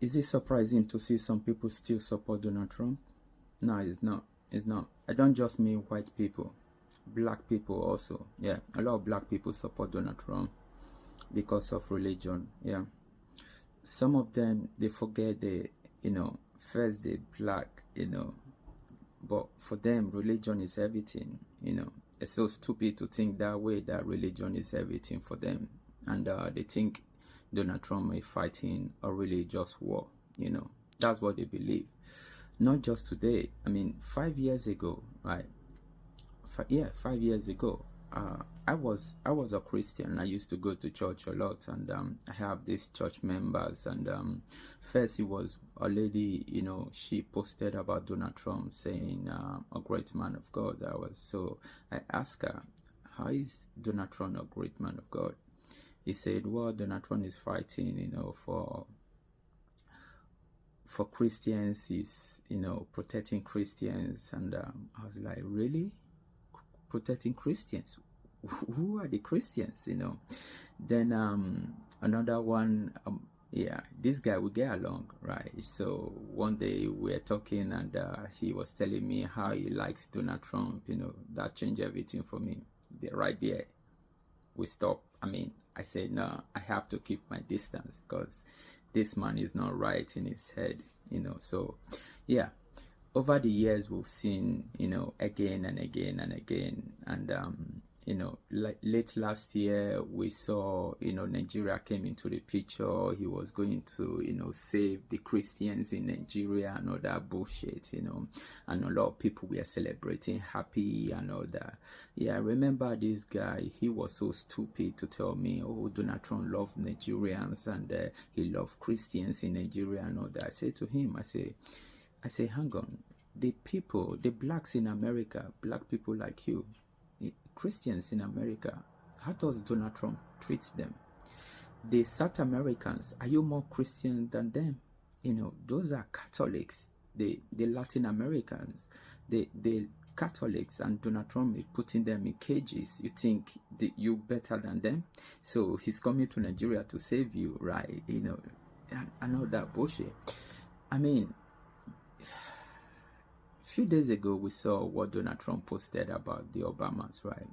Is it surprising to see some people still support Donald Trump? No, it's not. It's not. I don't just mean white people, black people also. Yeah, a lot of black people support Donald Trump because of religion. Yeah, some of them they forget first they black, but for them religion is everything. It's so stupid to think that way, that religion is everything for them, and they think Donald Trump is fighting a religious war. That's what they believe. Not just today. I mean, 5 years ago, right? 5 years ago, I was a Christian. I used to go to church a lot, and I have these church members. And first, it was a lady. She posted about Donald Trump, saying a great man of God. I asked her, how is Donald Trump a great man of God? He said, well, Donald Trump is fighting, for Christians. He's protecting Christians. And I was like, really? Protecting Christians? Who are the Christians? Then another one, yeah, this guy, we get along, right? So one day we were talking, and he was telling me how he likes Donald Trump. That changed everything for me. Right there we stopped. I mean, I said, no, I have to keep my distance, because this man is not right in his head. So yeah, over the years we've seen, again and again and again. And like late last year we saw, Nigeria came into the picture. He was going to, save the Christians in Nigeria and all that bullshit. And a lot of people were celebrating, happy and all that. Yeah, I remember this guy. He was so stupid to tell me, oh, Donald Trump loved Nigerians, and he loved Christians in Nigeria and all that. I said to him, I say, hang on, the blacks in America, black people like you, Christians in America, how does Donald Trump treat them? The South Americans, are you more Christian than them? Those are Catholics. The Latin Americans, the Catholics, and Donald Trump is putting them in cages. You think you better than them? So he's coming to Nigeria to save you, right? And all that bullshit. I mean, a few days ago we saw what Donald Trump posted about the Obamas, right?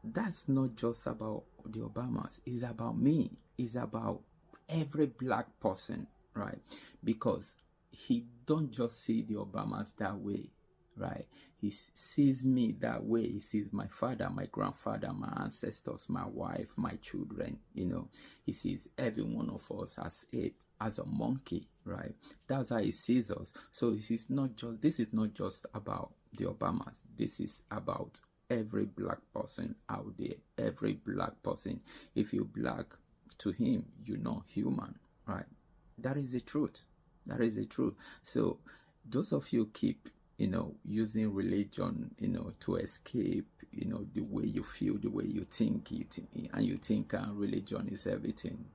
That's not just about the Obamas. It's about me. It's about every black person, right? Because he don't just see the Obamas that way, right? He sees me that way. He sees my father, my grandfather, my ancestors, my wife, my children. He sees every one of us as a monkey, right? That's how he sees us. So this is not just about the Obamas. This is about every black person out there. Every black person. If you're black, to him, you're not human, right? That is the truth. That is the truth. So those of you keep using religion, to escape, the way you feel, the way you think, and you think religion is everything.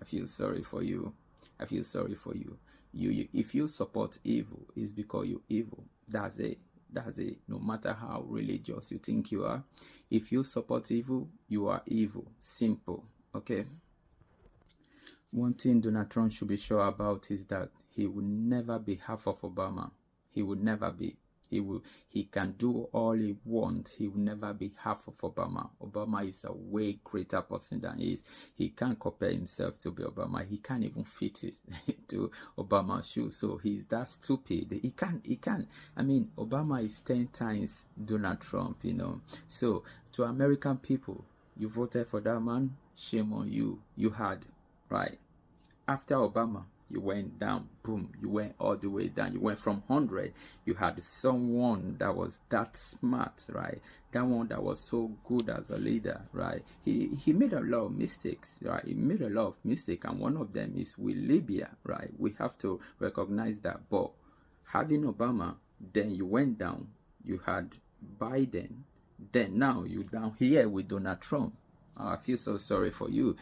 I feel sorry for you. I feel sorry for you. If you support evil, it's because you're evil. That's it. That's it. No matter how religious you think you are, if you support evil, you are evil. Simple. Okay? One thing Donald Trump should be sure about is that he will never be half of Obama. He will never be. He can do all he wants. He will never be half of Obama. Obama is a way greater person than he is. He can't compare himself to be Obama. He can't even fit it to Obama's shoes. So he's that stupid. He can't. I mean, Obama is 10 times Donald Trump, So to American people, you voted for that man, shame on you. You had, right? After Obama, you went down, boom, you went all the way down. You went from 100. You had someone that was that smart, right? That one that was so good as a leader, right? He made a lot of mistakes, right? He made a lot of mistakes, and one of them is with Libya, right? We have to recognize that. But having Obama, then you went down. You had Biden. Then now you down here with Donald Trump. I feel so sorry for you.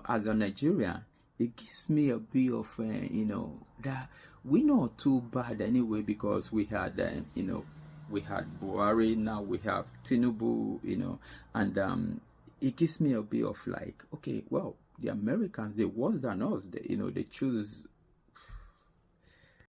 As a Nigerian, it gives me a bit of, that we're not too bad anyway, because we had, we had Buhari, now we have Tinubu, and it gives me a bit of like, okay, well, the Americans, they're worse than us. They choose